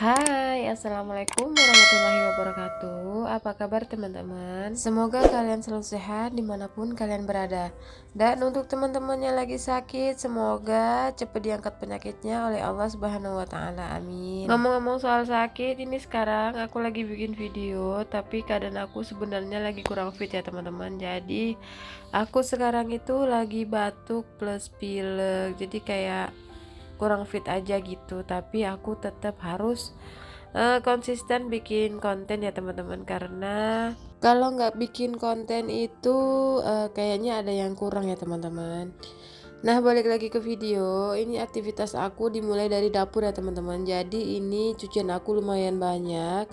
Hai, assalamualaikum warahmatullahi wabarakatuh. Apa kabar teman-teman? Semoga kalian selalu sehat dimanapun kalian berada. Dan untuk teman-teman yang lagi sakit, semoga cepat diangkat penyakitnya oleh Allah Subhanahu Wa Taala. Amin. Ngomong-ngomong soal sakit, ini sekarang aku lagi bikin video, tapi keadaan aku sebenarnya lagi kurang fit ya teman-teman. Jadi aku sekarang itu lagi batuk plus pilek. Jadi kayak kurang fit aja gitu, tapi aku tetap harus konsisten bikin konten ya teman-teman, karena kalau nggak bikin konten itu kayaknya ada yang kurang ya teman-teman. Nah, balik lagi ke video. Ini aktivitas aku dimulai dari dapur ya teman-teman. Jadi ini cucian aku lumayan banyak.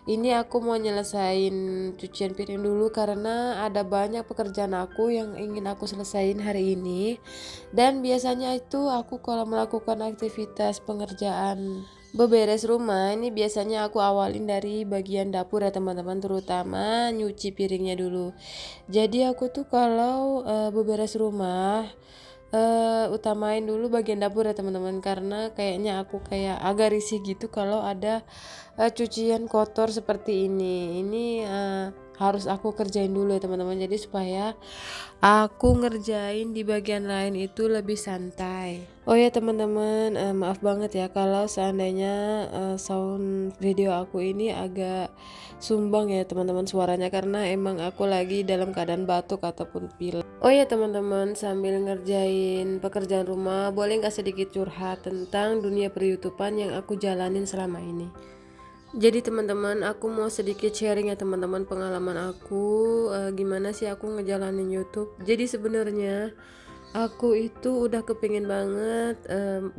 Ini aku mau nyelesain cucian piring dulu karena ada banyak pekerjaan aku yang ingin aku selesain hari ini. Dan biasanya itu aku kalau melakukan aktivitas pengerjaan beberes rumah ini biasanya aku awalin dari bagian dapur ya teman-teman, terutama nyuci piringnya dulu. Jadi aku tuh kalau beberes rumah utamain dulu bagian dapur ya teman-teman, karena kayaknya aku kayak agak risih gitu kalau ada cucian kotor seperti ini harus aku kerjain dulu ya teman-teman, jadi supaya aku ngerjain di bagian lain itu lebih santai. Oh ya teman-teman, maaf banget ya kalau seandainya sound video aku ini agak sumbang ya teman-teman suaranya, karena emang aku lagi dalam keadaan batuk ataupun pilek. Oh ya teman-teman, sambil ngerjain pekerjaan rumah, boleh nggak sedikit curhat tentang dunia per-YouTubean yang aku jalanin selama ini? Jadi teman-teman, aku mau sedikit sharing ya teman-teman, pengalaman aku gimana sih aku ngejalanin YouTube. Jadi sebenarnya aku itu udah kepingin banget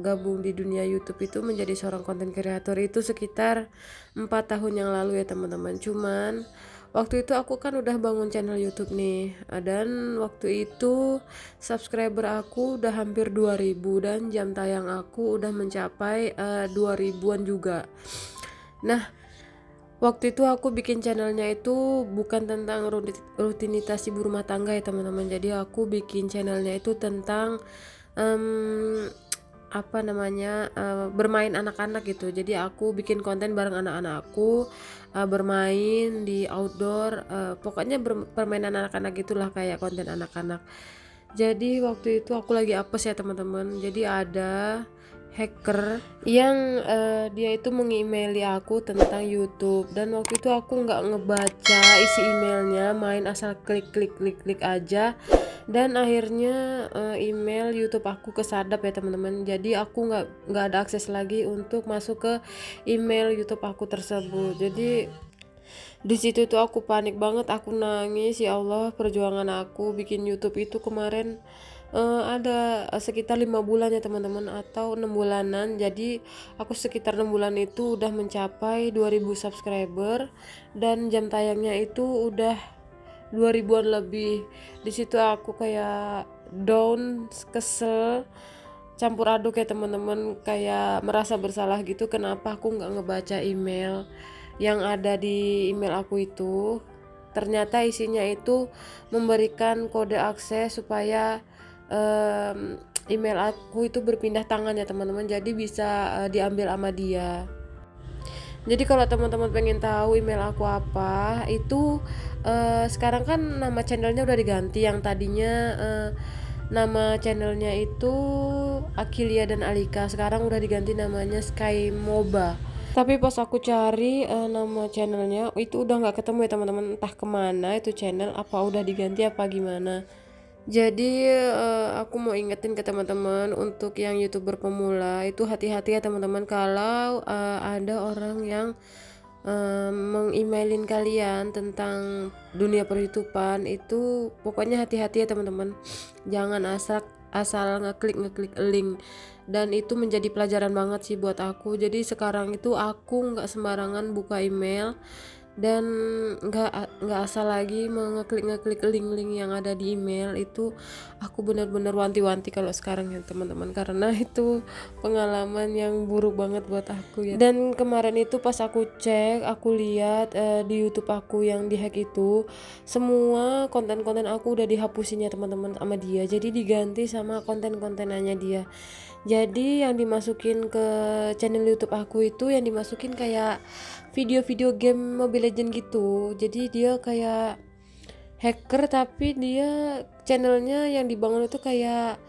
gabung di dunia YouTube itu menjadi seorang konten kreator itu sekitar 4 tahun yang lalu ya teman-teman. Cuman waktu itu aku kan udah bangun channel YouTube nih, dan waktu itu subscriber aku udah hampir 2000 dan jam tayang aku udah mencapai 2000-an juga. Nah, waktu itu aku bikin channelnya itu bukan tentang rutinitas ibu rumah tangga ya teman-teman. Jadi aku bikin channelnya itu tentang em, apa namanya bermain anak-anak gitu. Jadi aku bikin konten bareng anak-anakku, bermain di outdoor, pokoknya permainan anak-anak gitulah, kayak konten anak-anak. Jadi waktu itu aku lagi apes ya teman-teman. Jadi ada hacker yang dia itu mengemaili aku tentang YouTube, dan waktu itu aku nggak ngebaca isi emailnya, main asal klik klik klik klik aja, dan akhirnya email YouTube aku kesadap ya teman-teman. Jadi aku nggak ada akses lagi untuk masuk ke email YouTube aku tersebut. Jadi di situ tuh aku panik banget, aku nangis, ya Allah, perjuangan aku bikin YouTube itu kemarin ada sekitar 5 bulan ya teman-teman, atau 6 bulanan. Jadi aku sekitar 6 bulan itu udah mencapai 2000 subscriber, dan jam tayangnya itu udah 2000-an lebih. Di situ aku kayak down, kesel, campur aduk ya teman-teman, kayak merasa bersalah gitu, kenapa aku nggak ngebaca email yang ada di email aku itu. Ternyata isinya itu memberikan kode akses supaya email aku itu berpindah tangan ya teman-teman, jadi bisa diambil sama dia. Jadi kalau teman-teman pengen tahu email aku apa, itu sekarang kan nama channelnya udah diganti. Yang tadinya nama channelnya itu Akilia dan Alika, sekarang udah diganti namanya Sky Moba. Tapi pas aku cari nama channelnya itu udah nggak ketemu ya teman-teman, entah kemana itu channel, apa udah diganti apa gimana. Jadi aku mau ingetin ke teman-teman untuk yang YouTuber pemula itu hati-hati ya teman-teman, kalau ada orang yang mengemailin kalian tentang dunia per-YouTubean itu, pokoknya hati-hati ya teman-teman. Jangan asal ngeklik link, dan itu menjadi pelajaran banget sih buat aku. Jadi sekarang itu aku nggak sembarangan buka email, dan nggak asal lagi ngeklik link-link yang ada di email itu. Aku benar-benar wanti-wanti kalau sekarang ya teman-teman, karena itu pengalaman yang buruk banget buat aku ya. Dan kemarin itu pas aku cek, aku lihat di YouTube aku yang dihack itu, semua konten-konten aku udah dihapusin ya teman-teman sama dia, jadi diganti sama konten-kontenannya dia. Jadi yang dimasukin ke channel YouTube aku itu yang dimasukin kayak video-video game Mobile Legend gitu. Jadi dia kayak hacker tapi dia channelnya yang dibangun itu kayak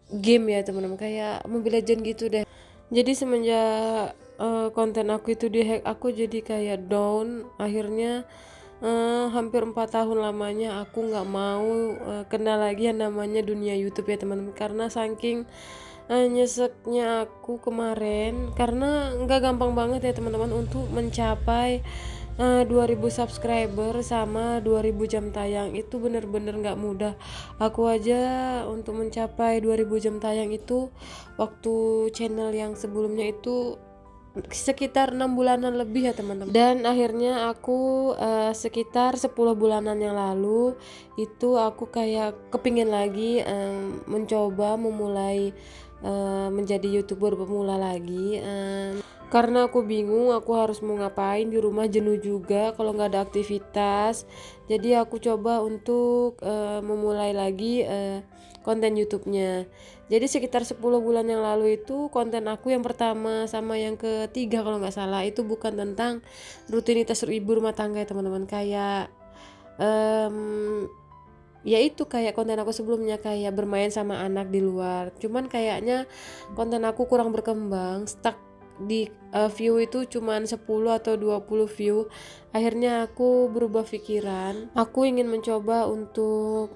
game ya teman-teman, kayak Mobile Legend gitu deh. Jadi semenjak konten aku itu dihack, aku jadi kayak down. Akhirnya hampir 4 tahun lamanya aku nggak mau kenal lagi yang namanya dunia YouTube ya teman-teman, karena saking nyeseknya aku kemarin, karena nggak gampang banget ya teman-teman untuk mencapai 2000 subscriber sama 2000 jam tayang. Itu bener-bener nggak mudah. Aku aja untuk mencapai 2000 jam tayang itu waktu channel yang sebelumnya itu sekitar 6 bulanan lebih ya teman-teman. Dan akhirnya aku sekitar 10 bulanan yang lalu itu aku kayak kepingin lagi mencoba memulai menjadi YouTuber pemula lagi, karena aku bingung aku harus mau ngapain di rumah, jenuh juga kalau nggak ada aktivitas. Jadi aku coba untuk memulai lagi konten YouTube-nya. Jadi sekitar 10 bulan yang lalu itu konten aku yang pertama sama yang ketiga kalau nggak salah itu bukan tentang rutinitas ibu rumah tangga ya teman-teman, kayak ya itu kayak konten aku sebelumnya kayak bermain sama anak di luar. Cuman kayaknya konten aku kurang berkembang, stuck di view itu cuman 10 atau 20 view. Akhirnya aku berubah pikiran. Aku ingin mencoba untuk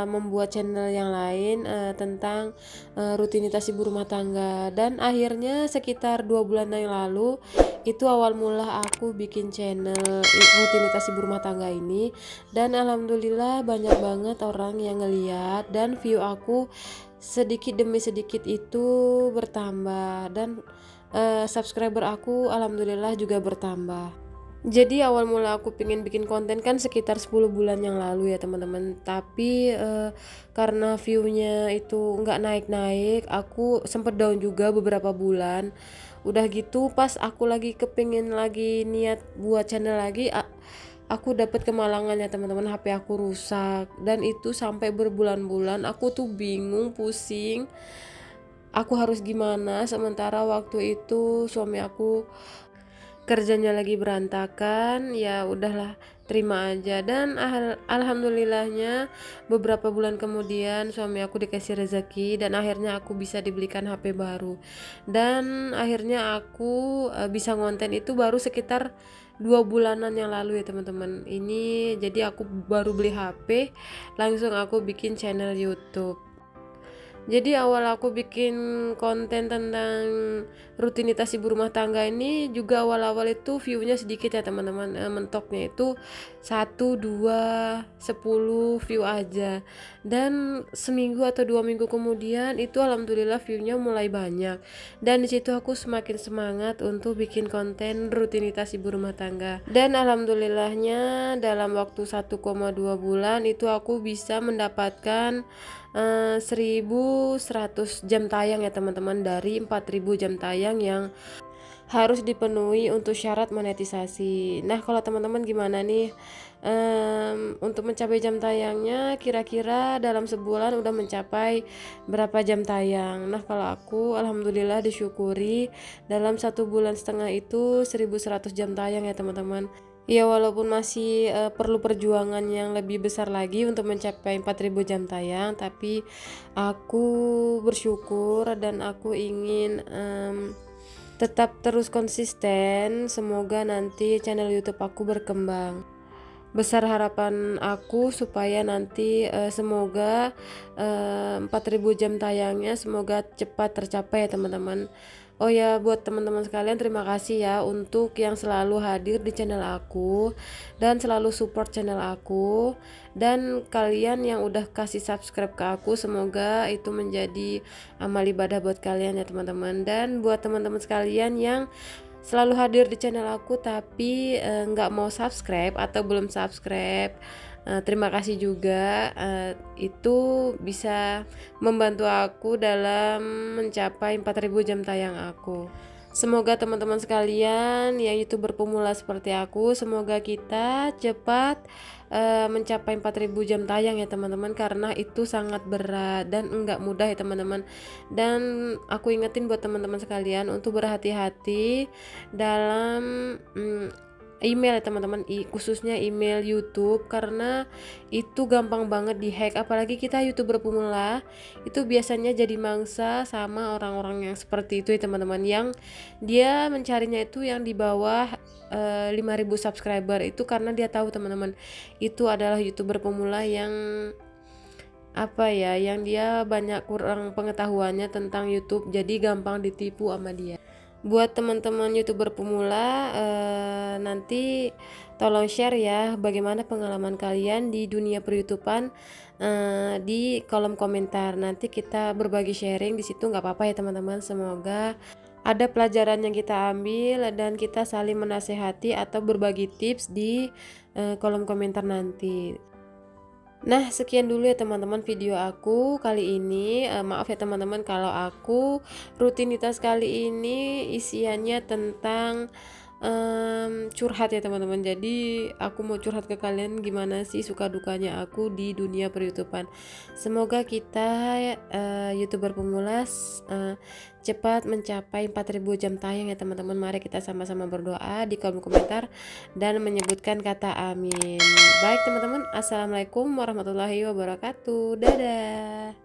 membuat channel yang lain tentang rutinitas ibu rumah tangga. Dan akhirnya sekitar 2 bulan yang lalu itu awal mula aku bikin channel rutinitas ibu rumah tangga ini, dan alhamdulillah banyak banget orang yang ngeliat dan view aku sedikit demi sedikit itu bertambah, dan subscriber aku alhamdulillah juga bertambah. Jadi awal mula aku pengen bikin konten kan sekitar 10 bulan yang lalu ya teman-teman, tapi karena viewnya itu nggak naik-naik, aku sempet down juga beberapa bulan. Udah gitu pas aku lagi kepingin lagi niat buat channel lagi, aku dapat kemalangan ya teman-teman, HP aku rusak, dan itu sampai berbulan-bulan aku tuh bingung, pusing, aku harus gimana. Sementara waktu itu suami aku kerjanya lagi berantakan, ya udahlah terima aja. Dan alhamdulillahnya beberapa bulan kemudian suami aku dikasih rezeki dan akhirnya aku bisa dibelikan HP baru, dan akhirnya aku bisa ngonten itu baru sekitar 2 bulanan yang lalu ya teman-teman ini. Jadi aku baru beli HP langsung aku bikin channel YouTube. Jadi awal aku bikin konten tentang rutinitas ibu rumah tangga ini juga awal-awal itu viewnya sedikit ya teman-teman, mentoknya itu 1, 2, 10 view aja. Dan seminggu atau 2 minggu kemudian itu alhamdulillah viewnya mulai banyak, dan disitu aku semakin semangat untuk bikin konten rutinitas ibu rumah tangga. Dan alhamdulillahnya dalam waktu 1,2 bulan itu aku bisa mendapatkan 1100 jam tayang ya teman-teman, dari 4000 jam tayang yang harus dipenuhi untuk syarat monetisasi. Nah kalau teman-teman gimana nih untuk mencapai jam tayangnya, kira-kira dalam sebulan udah mencapai berapa jam tayang? Nah kalau aku alhamdulillah disyukuri dalam 1,5 bulan itu 1100 jam tayang ya teman-teman. Ya walaupun masih perlu perjuangan yang lebih besar lagi untuk mencapai 4000 jam tayang, tapi aku bersyukur dan aku ingin tetap terus konsisten. Semoga nanti channel YouTube aku berkembang. Besar harapan aku supaya nanti semoga 4000 jam tayangnya semoga cepat tercapai ya teman-teman. Oh ya, buat teman-teman sekalian terima kasih ya untuk yang selalu hadir di channel aku dan selalu support channel aku, dan kalian yang udah kasih subscribe ke aku, semoga itu menjadi amal ibadah buat kalian ya teman-teman. Dan buat teman-teman sekalian yang selalu hadir di channel aku tapi nggak mau subscribe atau belum subscribe, terima kasih juga, itu bisa membantu aku dalam mencapai 4000 jam tayang aku. Semoga teman-teman sekalian yang YouTuber pemula seperti aku, semoga kita cepat mencapai 4.000 jam tayang ya teman-teman, karena itu sangat berat dan enggak mudah ya teman-teman. Dan aku ingetin buat teman-teman sekalian untuk berhati-hati dalam email ya teman-teman, khususnya email YouTube, karena itu gampang banget dihack. Apalagi kita YouTuber pemula itu biasanya jadi mangsa sama orang-orang yang seperti itu ya teman-teman, yang dia mencarinya itu yang di bawah 5.000 subscriber. Itu karena dia tahu teman-teman itu adalah YouTuber pemula yang yang dia banyak kurang pengetahuannya tentang YouTube, jadi gampang ditipu sama dia. Buat teman-teman YouTuber pemula, nanti tolong share ya bagaimana pengalaman kalian di dunia per-YouTubean di kolom komentar. Nanti kita berbagi sharing di situ, nggak apa-apa ya teman-teman. Semoga ada pelajaran yang kita ambil dan kita saling menasehati atau berbagi tips di kolom komentar nanti. Nah, sekian dulu ya teman-teman video aku kali ini. Maaf ya teman-teman kalau aku rutinitas kali ini isiannya tentang curhat ya teman-teman. Jadi aku mau curhat ke kalian gimana sih suka dukanya aku di dunia per-YouTubean. Semoga kita YouTuber pemula cepat mencapai 4.000 jam tayang ya teman-teman. Mari kita sama-sama berdoa di kolom komentar dan menyebutkan kata amin. Baik teman-teman, assalamualaikum warahmatullahi wabarakatuh. Dadah.